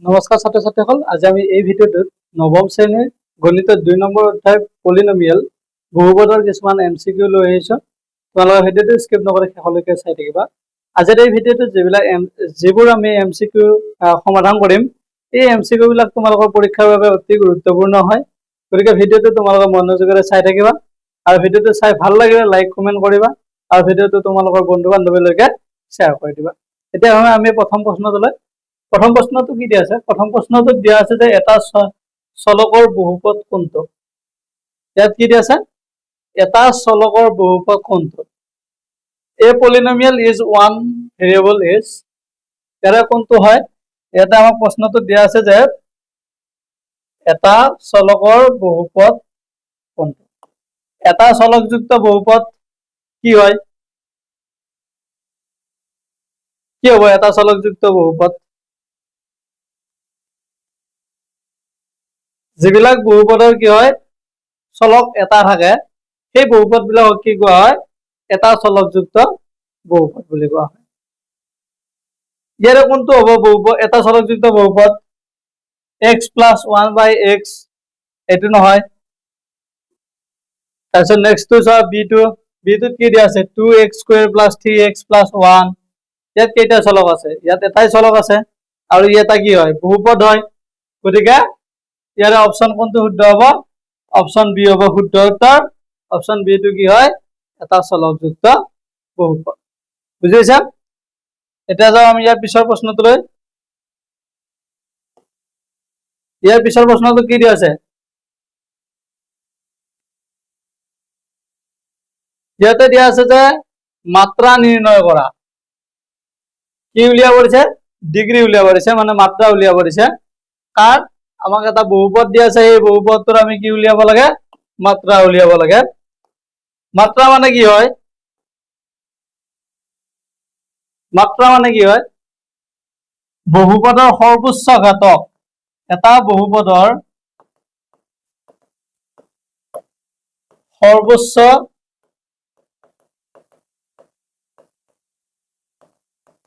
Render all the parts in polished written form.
নমস্কাৰ ছাত্ৰ ছাত্ৰীসকল, আজি আমি এই ভিডিঅ'টোত নৱম শ্ৰেণীৰ গণিতৰ 2 নম্বৰ অধ্যায় পলিনমিয়েল বহুপদৰ কিছুমান MCQ লৈ আহিছো। তোমালোকে ভিডিঅ'টো স্কিপ নকৰি শেষলৈকে চাই থাকিবা। আজিৰ এই ভিডিঅ'টোত যিবোৰ আমি MCQ সমাধান কৰিম, এই MCQ বিলাক তোমালোকৰ পৰীক্ষাৰ বাবে অতি গুৰুত্বপূৰ্ণ হয়। গতিকে ভিডিঅ'টো তোমালোকে মনোযোগেৰে চাই থাকিবা আৰু ভিডিঅ'টো চাই ভাল লাগিলে লাইক কমেন্ট কৰিবা আৰু ভিডিঅ'টো তোমালোকৰ বন্ধু বান্ধৱীলৈকে শ্বেয়াৰ কৰি দিবা। এতিয়া আমি প্ৰথম প্ৰশ্নটোলৈ। প্ৰথম প্ৰশ্নটো কি দিয়া আছে? প্ৰথম প্ৰশ্নটোত দিয়া আছে যে এটা চলকৰ বহুপদ কোনটো? ইয়াত কি দিয়া আছে? এটা চলকৰ বহুপদ কোনটো? A polynomial is one variable is, ইয়াৰে কোনটো হয়? এটা আমাক প্ৰশ্নটো দিয়া আছে যে এটা চলকৰ বহুপদ কোনটো? এটা চলকযুক্ত বহুপদ কি হয়? কি হ'ব এটা চলকযুক্ত বহুপদ? যিবিলাক বহুপদৰ কি হয় চলক এটা থাকে, সেই বহুপদ বিলাকক কি কোৱা হয়? এটা চলকযুক্ত বহুপদ বুলি কোৱা হয়। ইয়াৰে কোনটো হ'ব বহুপদ? এটা চলকযুক্ত বহুপদ x plus 1/x, এইটো নহয়। তাৰপিছত নেক্সটটো চোৱা b2ত কি দিয়া আছে? 2x square plus 3x plus 1, ইয়াত কেইটা চলক আছে? ইয়াত এটাই চলক আছে আৰু ই এটা কি হয়? বহুপদ হয়। গতিকে ইয়াৰে অপশন কোনটো শুদ্ধ হ'ব? অপশন বি হ'ব শুদ্ধ উত্তৰ। অপশন বি টো কি হয়? এটা চলকযুক্ত বহুপদ। বুজিছা? এতিয়া যাওঁ আমি ইয়াৰ পিছৰ প্ৰশ্নটোলৈ। ইয়াৰ পিছৰ প্ৰশ্নটো কি দিয়া আছে? ইয়াতে দিয়া আছে যে মাত্ৰা নিৰ্ণয় কৰা। কি উলিয়াব দিছে? ডিগ্ৰী উলিয়াব দিছে, মানে মাত্ৰা উলিয়াব দিছে। কাৰ? আমাক এটা বহুপদ দিয়া আছে, এই বহুপদটোৰ আমি কি উলিয়াব লাগে? মাত্ৰা উলিয়াব লাগে। মাত্ৰা মানে কি হয়? মাত্ৰা মানে কি হয়? বহুপদৰ সৰ্বোচ্চ ঘাতক। এটা বহুপদৰ সৰ্বোচ্চ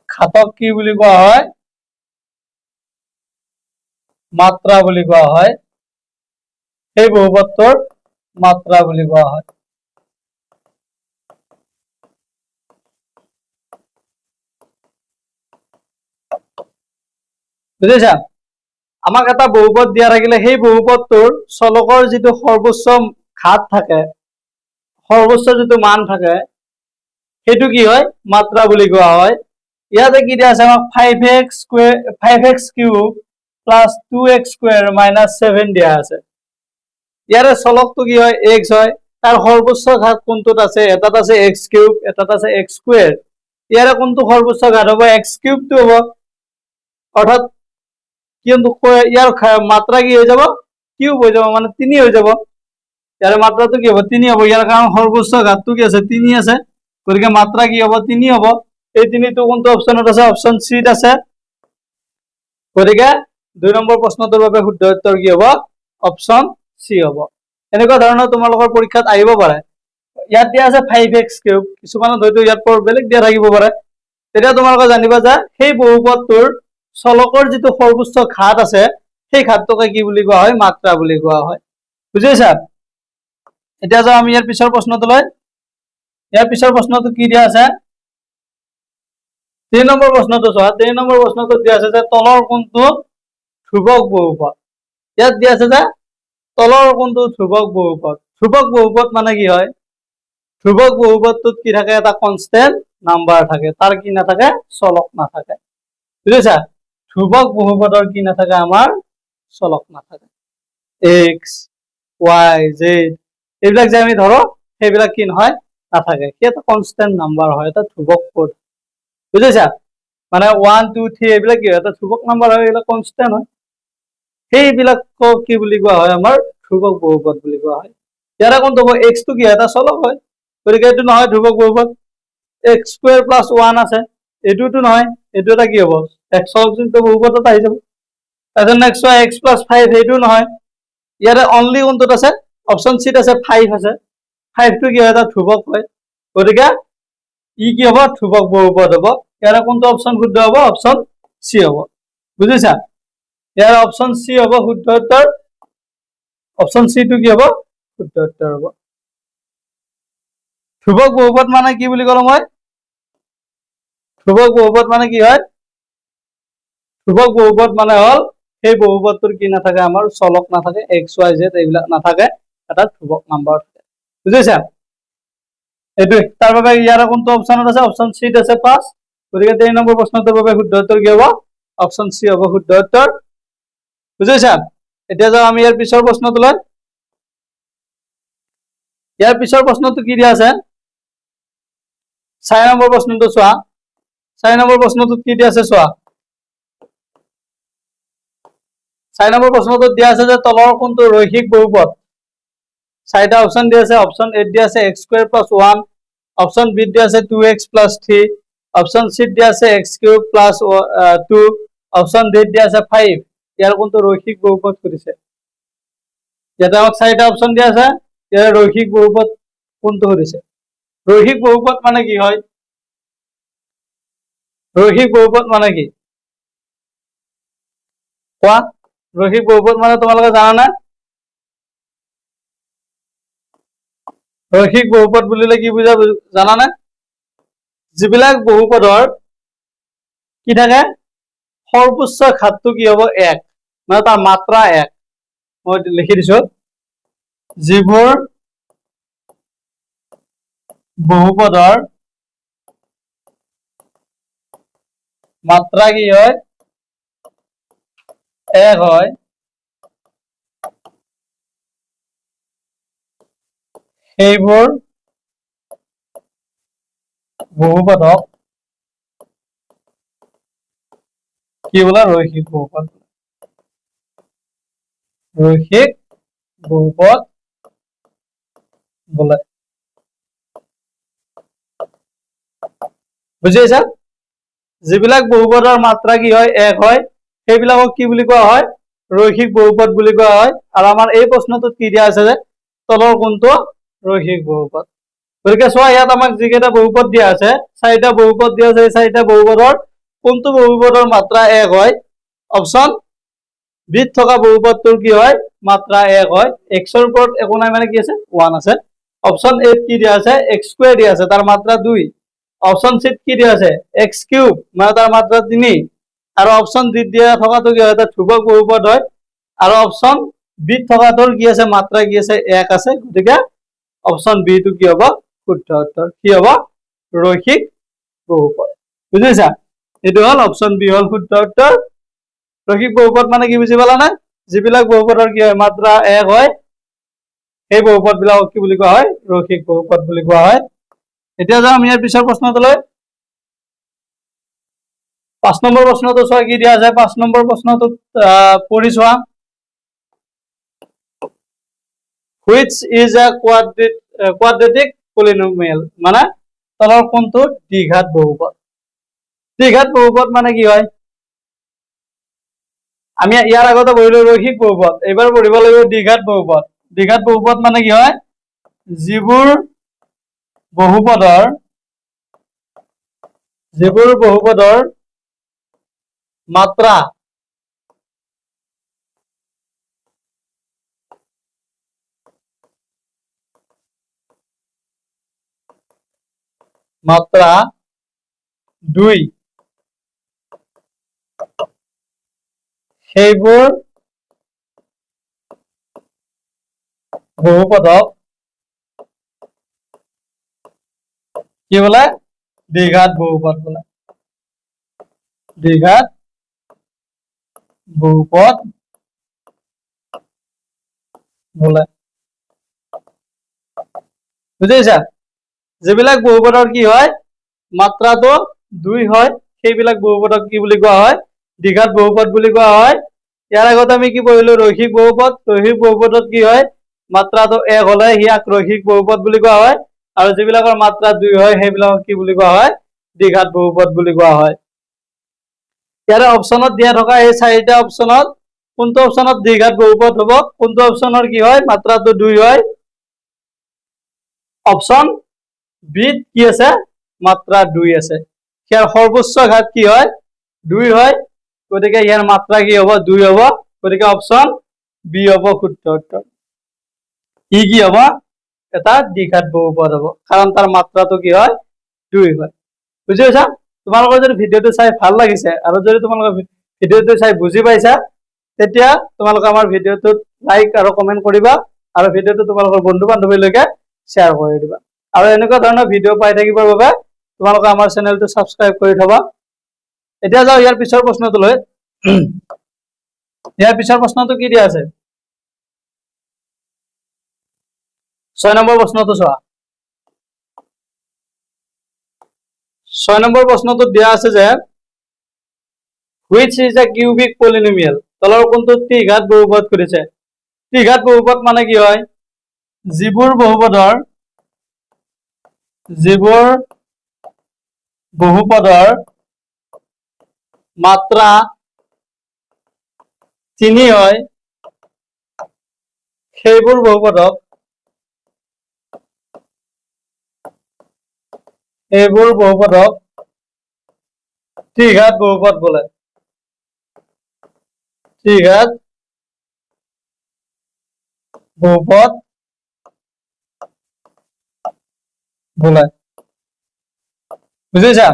ঘাতক কি বুলি কোৱা হয়? মাত্ৰা বুলি কোৱা হয়। সেই বহুপদটোৰ মাত্ৰা বুলি কোৱা হয়। বুজিছা? আমাক এটা বহুপদ দিয়া থাকিলে সেই বহুপদটোৰ চলকৰ যিটো সৰ্বোচ্চ ঘাত থাকে, সৰ্বোচ্চ যিটো মান থাকে, সেইটো কি হয়? মাত্ৰা বুলি কোৱা হয়। ইয়াতে কি দিয়া আছে আমাক? 5x cube plus 2x square minus 7 দিয়া আছে। ইয়াৰে চলকটো কি হয়? x হয়। তাৰ সৰ্বোচ্চ ঘাত কোনটোত আছে? এটাত আছে x কিউব, এটাত আছে x স্কুৱেৰ। ইয়াৰে কোনটো সৰ্বোচ্চ ঘাত হ'ব? x কিউবটো হ'ব। অৰ্থাৎ কিন্তু ইয়াৰ মাত্ৰা কি হৈ যাব? কিউব হৈ যাব, মানে 3 হৈ যাব। ইয়াৰে মাত্ৰাটো কি হ'ব? 3 হ'ব। ইয়াৰ কাৰণ সৰ্বোচ্চ ঘাতটো কি আছে? 3 আছে। গতিকে মাত্ৰা কি হ'ব? 3 হ'ব। এই 3টো কোনটো অপচনত আছে? অপচন চিত আছে। গতিকে 2 নম্বৰ প্ৰশ্নটোৰ বাবে শুদ্ধ উত্তৰ কি হ'ব? অপচন চি হ'ব। এনেকুৱা ধৰণৰ তোমালোকৰ পৰীক্ষাত আহিব পাৰে। ইয়াত দিয়া আছে 5x কিউব, কিছুমানত হয়তো ইয়াত বেলেগ দিয়া থাকিব পাৰে। তেতিয়া তোমালোকে জানিবা যে সেই বহুপদটোৰ চলকৰ যিটো সৰ্বোচ্চ ঘাত আছে, সেই ঘাতটোকে কি বুলি কোৱা হয়? মাত্ৰা বুলি কোৱা হয়। বুজিছা? এতিয়া যাওঁ আমি ইয়াৰ পিছৰ প্ৰশ্নটোলৈ। ইয়াৰ পিছৰ প্ৰশ্নটো কি দিয়া আছে? 3 নম্বৰ প্ৰশ্নটো চোৱা। 3 নম্বৰ প্ৰশ্নটোত দিয়া আছে যে তলৰ কোনটো ধ্ৰুৱক বহুপদ? ইয়াত দিয়া আছে যে তলৰ কোনটো ধ্ৰুৱক বহুপদ? ধ্ৰুৱক বহুপদ মানে কি হয়? ধ্ৰুৱক বহুপদটোত কি থাকে? এটা কনষ্টেন্ট নাম্বাৰ থাকে, তাৰ কি নাথাকে? চলক নাথাকে। বুজিছা? ধ্ৰুৱক বহুপদৰ কি নাথাকে? আমাৰ চলক নাথাকে। এক্স, ৱাই, জেড এইবিলাক যে আমি ধৰো, সেইবিলাক কি নহয়? নাথাকে। সি এটা কনষ্টেন্ট নাম্বাৰ হয়, এটা ধ্ৰুৱক পদ। বুজিছা? মানে 1, 2, 3 এইবিলাক কি হয়? এটা ধ্ৰুৱক নাম্বাৰ হয়, এইবিলাক কনষ্টেন্ট হয়। সেইবিলাকক কি বুলি কোৱা হয়? আমাৰ ধ্ৰুৱক বহুপদ বুলি কোৱা হয়। ইয়াৰে কোনটো হ'ব? এক্সটো কি হয়? এটা চলক হয়। গতিকে এইটো নহয় ধ্ৰুৱক বহুপদ। এক্স স্কুৱেৰ প্লাছ 1 আছে, এইটোতো নহয়। এইটো এটা কি হ'ব? এক চলকযুক্ত বহুপদত আহি যাব। তাৰপিছত নেক্সট চোৱা, এক্স প্লাছ 5, এইটো নহয়। ইয়াতে অনলি কোনটোত আছে? অপচন চিত আছে, 5 আছে। 5টো কি হয়? এটা ধ্ৰুৱক হয়। গতিকে ই কি হ'ব? ধ্ৰুৱক বহুপদ হ'ব। ইয়াৰে কোনটো অপচন শুদ্ধ হ'ব? অপচন চি হ'ব। বুজিছা? ইয়াৰ অপশন সি হ'ব শুদ্ধ উত্তৰ অপশন সি টু কি হ'ব শুদ্ধ উত্তৰ হ'ব ধ্ৰুৱক বহুপদ মানে কি বুলি ক'লো মই ধ্ৰুৱক বহুপদ মানে কি হয় ধ্ৰুৱক বহুপদ মানে হল সেই বহুপদটোৰ কি নাথাকে আমাৰ চলক নাথাকে এক্স ওয়াই জেড এইবিলাক নাথাকে এটা ধ্ৰুৱক নাম্বাৰ থাকে বুজিছা এইটো তাৰ বাবে ইয়াৰ কোনটো অপশনত আছে অপশন সি আছে 5 গতিকে 3 নম্বৰ প্ৰশ্নটোৰ বাবে শুদ্ধ উত্তৰ কি হ'ব অপশন সি হ'ব শুদ্ধ উত্তৰ বুজিছা এতিয়া যাও আমি ইয়াৰ পিছৰ প্ৰশ্নটোলৈ ইয়াৰ পিছৰ প্ৰশ্নটো কি দিয়া আছে 4 নম্বৰ প্ৰশ্নটো চোৱা 4 নম্বৰ প্ৰশ্নটোত কি দিয়া আছে চোৱা 4 নম্বৰ প্ৰশ্নটোত দিয়া আছে যে তলৰ কোনটো ৰৈখিক বহুপদ চাৰিটা অপশন দিয়া আছে অপশন এ দিয়া আছে x² + 1 অপশন বি দিয়া আছে 2x + 3 অপশন সি দিয়া আছে x³ + 2 অপশন ডি দিয়া আছে 5 ইয়াৰ কোনটো ৰৈখিক বহুপদ কৰিছে ইয়াতে আমাক চাৰিটা অপশন দিয়া আছে ইয়াৰ ৰৈখিক বহুপদ কোনটো কৰিছে ৰৈখিক বহুপদ মানে কি হয় ৰৈখিক বহুপদ মানে কি কোৱা ৰৈখিক বহুপদ মানে তোমালোকে জানা না ৰৈখিক বহুপদ বুলিলে কি বুজা জানা না যিবিলাক বহুপদৰ কি থাকে সৰ্বোচ্চ ঘাতটো কি হ'ব 1 মানে তাৰ মাত্ৰা 1 মই লিখি দিছো যিবোৰ বহুপদৰ মাত্ৰা কি হয় 1 হয় সেইবোৰ বহুপদক কি বোলে ৰৈখিক বহুপদ ৰৈখিক বহুপদ বোলে বুজিছা যিবিলাক বহুপদৰ মাত্ৰা কি হয় 1 হয় সেইবিলাকক কি বুলি কোৱা হয় ৰৈখিক বহুপদ বুলি কোৱা হয় আৰু আমাৰ এই প্ৰশ্নটোত কি দিয়া আছে যে তলৰ কোনটো ৰৈখিক বহুপদ গতিকে চোৱা ইয়াত আমাক যিকেইটা বহুপদ দিয়া আছে চাৰিটা বহুপদ দিয়া আছে এই চাৰিটা বহুপদৰ কোনটো বহুপদৰ মাত্ৰা 1 হয় অপশন বিত থকা বহুপদটোৰ কি হয় মাত্ৰা 1 হয় x ৰ ওপৰত একো নাই মানে কি আছে 1 আছে অপশন এ কি দিয়া আছে x² দিয়া আছে তাৰ মাত্ৰা 2 অপশন সি কি দিয়া আছে x³ মানে তাৰ মাত্ৰা 3 আৰু অপশন ডি দিয়া থকাটো কি হয় এটা ধ্ৰুৱক বহুপদ হয় আৰু অপশন বিত থকাটোৰ কি আছে মাত্ৰা কি আছে 1 আছে গতিকে অপশন বি টু কি হ'ব শুদ্ধ উত্তৰ কি হ'ব ৰৈখিক বহুপদ বুজিছা এটো হল অপশন বি হল শুদ্ধ উত্তৰ ৰৈখিক বহুপদ মানে কি বুজি পালা না যিবিলাক বহুপদৰ কি হয় মাত্ৰা 1 হয় সেই বহুপদ বিলাকক কি বুলি কোৱা হয় ৰৈখিক বহুপদ বুলি কোৱা হয় এতিয়া যাও আমি ইয়াৰ পিছৰ প্ৰশ্নটোলৈ 5 নম্বৰ প্ৰশ্নটো চোৱা কি দিয়া আছে 5 নম্বৰ প্ৰশ্নটোত পঢ়ি চোৱা which is a quadratic polynomial মানে তলৰ কোনটো দ্বিঘাত বহুপদ দ্বিঘাত বহুপদ মানে কি হয় আমি ইয়াৰ আগতে পঢ়িলো ৰৈখিক বহুপদ এবাৰ পঢ়িব লাগিব দ্বিঘাত বহুপদ মানে কি হয় যিবোৰ বহুপদৰ মাত্ৰা মাত্ৰা 2 সেইবোৰ বহুপদক কি বলে দ্বিঘাত বহুপদ বলে দ্বিঘাত বহুপদ বলে বুজিছা যিবিলাক বহুপদৰ কি হয় মাত্ৰাটো 2 হয় সেইবিলাক বহুপদক কি বুলি কোৱা হয় দ্বিঘাত বহুপদ বুলি কোৱা হয় ইয়াৰ আগতে আমি কি পঢ়িলো ৰৈখিক বহুপদত কি হয় মাত্ৰাটো 1 হলে হিয়াক ৰৈখিক বহুপদ বুলি কোৱা হয় আৰু যিবিলাকৰ মাত্ৰা 2 হয় সেইবিলাকক কি বুলি কোৱা হয় দ্বিঘাত বহুপদ বুলি কোৱা হয় ইয়াৰ অপশনত দিয়া থকা এই চাৰিটা অপশনত কোনটো অপশনত দ্বিঘাত বহুপদ হ'ব কোনটো অপশনৰ কি হয় মাত্ৰাটো 2 হয় অপশন বিত কি আছে মাত্ৰা 2 আছে ইয়াৰ সৰ্বোচ্চ ঘাত কি হয় 2 হয় গতিকে ইয়াৰ মাত্ৰা কি হ'ব 2 হ'ব গতিকে অপচন বি হ'ব শুদ্ধ উত্তৰ ই কি হ'ব এটা দ্বিঘাত বহুপদ হ'ব কাৰণ তাৰ মাত্ৰাটো কি হয় 2 হয় বুজি পাইছা তোমালোকৰ যদি ভিডিঅটো চাই ভাল লাগিছে আৰু যদি তোমালোকৰ ভিডিঅটো চাই বুজি পাইছা তেতিয়া তোমালোকে আমাৰ ভিডিঅটোত লাইক আৰু কমেন্ট কৰিবা আৰু ভিডিঅটো তোমালোকৰ বন্ধু বান্ধৱীলৈকে শ্বেয়াৰ কৰি দিবা আৰু এনেকুৱা ধৰণৰ ভিডিঅ' পাই থাকিবৰ বাবে তোমালোকে আমাৰ চেনেলটো সাবস্ক্ৰাইব কৰি থবা এতিয়া যাও ইয়াৰ পিছৰ প্ৰশ্নটোলৈ ইয়াৰ পিছৰ প্ৰশ্নটো কি দিয়া আছে 6 নম্বৰ প্ৰশ্নটো চোৱা 6 নম্বৰ প্ৰশ্নটোত দিয়া আছে যে which is a cubic polynomial তলৰ কোনটো ত্ৰিঘাত বহুপদ কৰিছে ত্ৰিঘাত বহুপদ মানে কি হয় যিবোৰ বহুপদৰ মাত্ৰা 3 হয় সেইবোৰ বহুপদক ত্ৰিঘাত বহুপদ বোলে ত্ৰিঘাত বহুপদ বোলে বুজিছা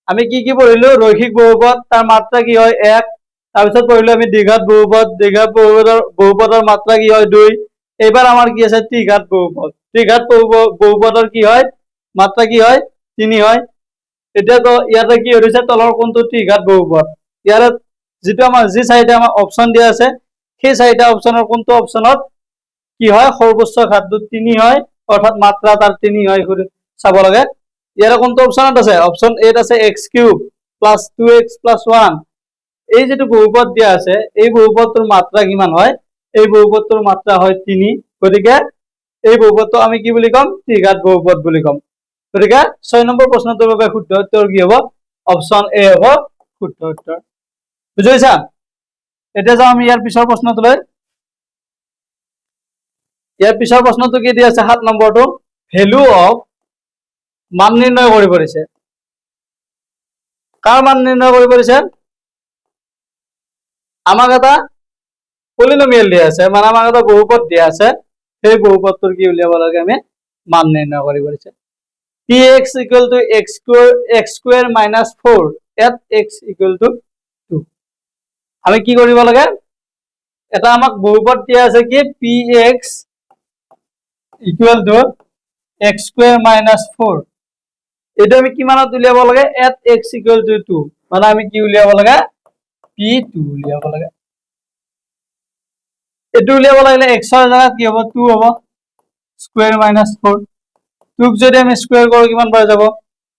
আমি কি পঢ়িলো ৰৈখিক বহুপদ তাৰ মাত্ৰা কি হয় 1 তাৰপিছত পঢ়িলো আমি দ্বিঘাত বহুপদৰ মাত্ৰা কি হয় 2 এইবাৰ আমাৰ কি আছে ত্ৰিঘাত বহুপদৰ কি হয় মাত্ৰা কি হয় 3 হয় এতিয়া তো ইয়াতে কি হৈছে তলৰ কোনটো ত্ৰিঘাত বহুপদ ইয়াৰে যেটো আমাৰ যি চাইডে আমাৰ অপচন দিয়া আছে সেই চাইডে অপচনৰ কোনটো অপচনত কি হয় সৰ্বোচ্চ ঘাতটো 3 হয় অৰ্থাৎ মাত্ৰা তাৰ 3 হয় চাব লাগে ইয়াৰে কোনটো অপচনত আছে অপচন এত আছে x³ + 2x + 1 এই যেটো বহুপদ দিয়া আছে এই বহুপদটোৰ মাত্ৰা কিমান হয় এই বহুপদটোৰ মাত্ৰা হয় 3 গতিকে এই বহুপদটো আমি কি বুলি কম ত্ৰিঘাত বহুপদ বুলি কম গতিকে 6 নম্বৰ প্ৰশ্নটোৰ বাবে শুদ্ধ উত্তৰ কি হ'ব অপচন এ হ'ব শুদ্ধ উত্তৰ বুজিছা এতিয়া যাও আমি ইয়াৰ পিছৰ প্ৰশ্নটোলৈ ইয়াৰ পিছৰ প্ৰশ্নটো কি দিয়া আছে 7 নম্বৰটো ভ্যালু অফ মান নিৰ্ণয় কৰিব দিছে কাৰ মান নিৰ্ণয় কৰিব দিছে আমাক এটা পলিনোমিয়াল দিয়া আছে মানে আমাক এটা বহুপদ দিয়া আছে সেই বহুপদটোৰ কি উলিয়াব লাগে আমি মান নিৰ্ণয় কৰিব দিছে px = x² - 4 at x = 2 আমি কি কৰিব লাগে এটা আমাক বহুপদ দিয়া আছে কি px = x² - 4 এটা আমি কিমানত উলিয়াব লাগে at x = 2 মানে আমি কি উলিয়াব লাগে p2 উলিয়াব লাগে এটো উলিয়াব লাগিলে x এর জায়গাত কি হ'ব 2 হ'ব স্কয়ার - 4 2 ক যদি আমি স্কয়ার কৰো কিমান পাই যাব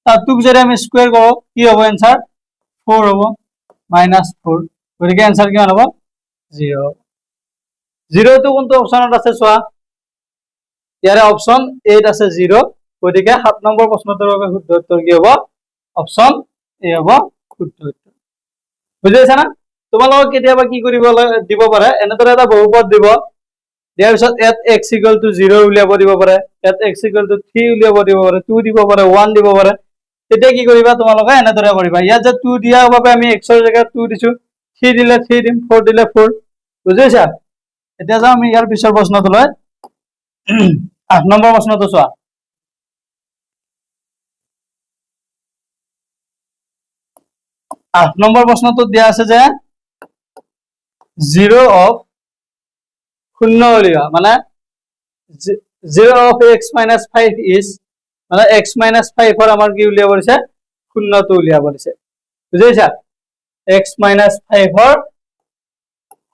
তাৰ 2 ক যদি আমি স্কয়াৰ কৰো কি হ'ব आंसर 4 হ'ব -4 গতিকে आंसर কিমান হ'ব 0 0 তো কোনটো অপচনত আছে চোৱা ইয়াৰে অপচন 8 আছে 0 গতিকে 7 নম্বৰ প্ৰশ্নটোৰ বাবে শুদ্ধ উত্তৰ কি হ'ব অপচন এ হ'ব শুদ্ধ উত্তৰ বুজিছা না তোমালোকক কেতিয়াবা কি কৰিব দিব পাৰে এনেদৰে এটা বহুপদ দিব দিয়াৰ পিছত এট x = 0 উলিয়াব দিব পাৰে এট x = 3 উলিয়াব দিব পাৰে 2 দিব পাৰে 1 দিব পাৰে তেতিয়া কি কৰিবা তোমালোকে এনেদৰে কৰিবা ইয়াত যে 2 দিয়াৰ বাবে আমি x ৰ জায়গাত 2 দিছো 3 দিলে 3 দিম 4 দিলে 4 বুজিছা এতিয়া যাও আমি ইয়াৰ পিছৰ প্ৰশ্নটোলৈ 8 নম্বৰ প্ৰশ্নটো চোৱা 8 নম্বৰ প্ৰশ্নটো দিয়া আছে যে 0 of 0 উলিয়া মানে 0 of x - 5 is মানে x - 5 ৰ আমাৰ কি উলিয়াব দিছে 0 টো উলিয়াব দিছে বুজিছা x - 5 ৰ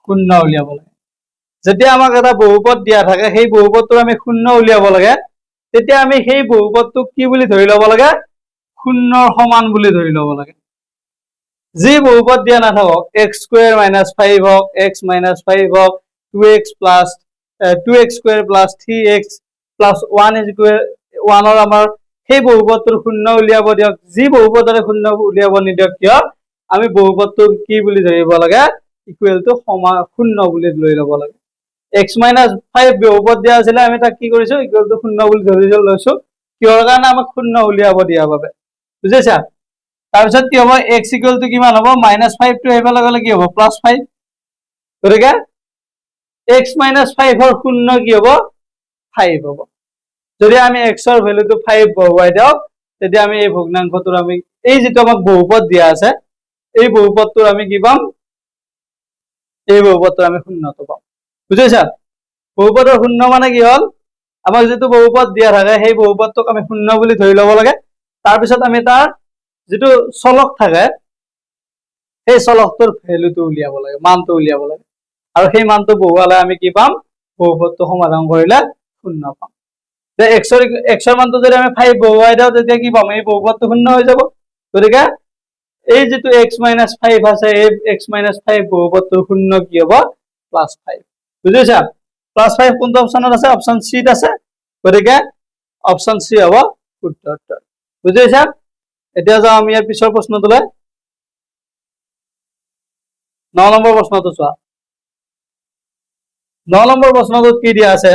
0 উলিয়াব লাগে যেতিয়া আমাক এটা বহুপদ দিয়া থাকে সেই বহুপদটো আমি 0 উলিয়াব লাগে তেতিয়া আমি সেই বহুপদটোক কি বুলি ধৰি লব লাগে 0 ৰ সমান বুলি ধৰি লব লাগে যি বহুপদ দিয়া নাথাকক x² - 5 হওক x - 5 হওক 2x + 2x² + 3x + 1 ৰ আমাৰ সেই বহুপদটোৰ 0 উলিয়াব দিয়ক যি বহুপদৰে 0 উলিয়াব নিদিয়ক কিয় আমি বহুপদটো কি বুলি ধৰিব লাগে ইকুৱেল টু সমান 0 বুলি লৈ লব লাগে x - 5 বহুপদ দিয়া আছিল আমি তাক কি কৰিছো ইকুৱেল টু 0 বুলি ধৰি লৈছো কিহৰ কাৰণে আমাক 0 উলিয়াব দিয়া বাবে বুজিছা তাৰপিছত কি হ'ব x ইকুৱেল টু কিমান হ'ব -5 টো এইফালে গ'লে কি হ'ব +5 গতিকে x - 5 ৰ শূন্য কি হ'ব 5 হ'ব যদি আমি x ৰ ভ্যালুটো 5 বহুৱাই দিওঁ তেতিয়া আমি এই ভগ্নাংশটোৰ আমি এই যেটো আমাক বহুপদ দিয়া আছে এই বহুপদটোৰ আমি কি পাম এই বহুপদটোৰ আমি শূন্যটো পাম বুজিছা বহুপদৰ শূন্য মানে কি হল আমাক যেটো বহুপদ দিয়া থাকে সেই বহুপদটোক আমি শূন্য বুলি ধৰি লব লাগে তাৰ পিছত আমি তাৰ যেটো চলক থাকে সেই চলকটোৰ ভ্যালুটো উলিয়াব লাগে মানটো উলিয়াব লাগে আৰু সেই মানটো বহুৱালে আমি কি পাম বহুপদটো সমাধান কৰিলে শূন্য পাম যে x ৰ মানটো যদি আমি 5 বহুৱাই দিওঁ তেতিয়া কি পাম এই বহুপদটো শূন্য হৈ যাব গতিকে এই যেটো x - 5 আছে এই x - 5 বহুপদটোৰ শূন্য কি হ'ব +5 বুজিছা +5 কোনটো অপচনত আছে অপচন সি ত আছে গতিকে অপচন সি হ'ব শুদ্ধ উত্তৰ বুজিছা এতিয়া যাও আমি ইয়াৰ পিছৰ প্ৰশ্নটোলৈ 9 নম্বৰ প্ৰশ্নটো চোৱা 9 নম্বৰ প্ৰশ্নটোত কি দিয়া আছে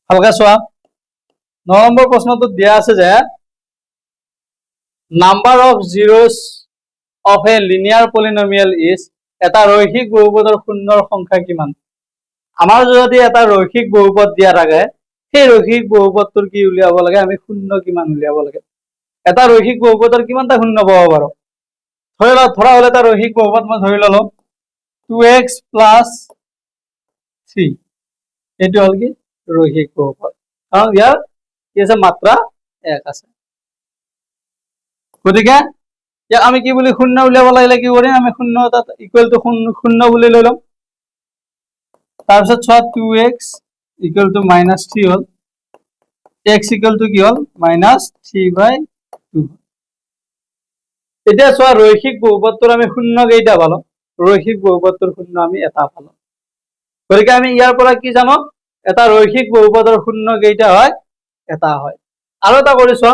ভালকে চোৱা 9 নম্বৰ প্ৰশ্নটোত দিয়া আছে যে number of zeros of a linear polynomial is এটা ৰৈখিক বহুপদৰ শূন্যৰ সংখ্যা কিমান আমাৰ যদি এটা ৰৈখিক বহুপদ দিয়া থাকে সেই ৰৈখিক বহুপদটোৰ কি উলিয়াব লাগে আমি শূন্য কিমান উলিয়াব লাগে এটা ৰৈখিক বহুপদৰ কিমানটা শূন্য পাব পাৰো ধৰা হলে এটা ৰৈখিক বহুপদ মই ধৰি ললো 2x + 3 এটো হল কি রৈখিক বহুপদ কারণ ইয়ার কি আছে মাত্রা 1 আছে গতিকে ইয়াক আমি কি বুলি শূন্য উলিয়াব লাগিলে কি কৰিম আমি শূন্য এটা ইকুৱেল টু শূন্য বুলি লৈ লম তাৰ পিছত চোৱা 2x = -3 হল x = কি হল -3/2 এতিয়া চোৱা ৰৈখিক বহুপদটোৰ আমি শূন্য কেইটা পালো ৰৈখিক বহুপদটোৰ শূন্য আমি এটা পালো গতিকে আমি ইয়াৰ পৰা কি জানো এটা ৰৈখিক বহুপদৰ শূন্য কেইটা হয় এটা হয় আৰু এটা কৰিছো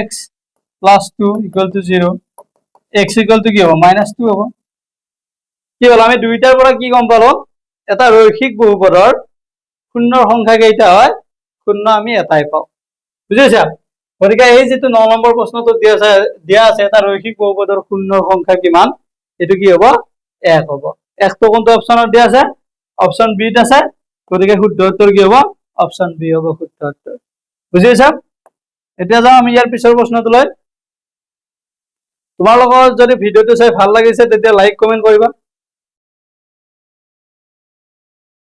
x + 2 = 0 x = কি হ'ব -2 হ'ব কি হল আমি দুইটাৰ পৰা কি গম পালো এটা ৰৈখিক বহুপদৰ শূন্যৰ সংখ্যা কেইটা হয় শূন্য আমি এটাই পাও বুজিছা গতিকে এই যেটো 9 নম্বৰ প্ৰশ্নটো দিয়া আছে এটা ৰৈখিক বহুপদৰ শূন্যৰ সংখ্যা কিমান এটো কি হ'ব 1 হ'ব 1 তো কোনটো অপচনত দিয়া আছে অপচন বি ত আছে গতিকে শুদ্ধ উত্তৰ কি হ'ব অপচন বি হ'ব শুদ্ধ উত্তৰ বুজিছা এতিয়া যাও আমি ইয়াৰ পিছৰ প্ৰশ্নটোলৈ তোমালোকৰ যদি ভিডিওটো চাই ভাল লাগিছে তেতিয়া লাইক কমেন্ট কৰিবা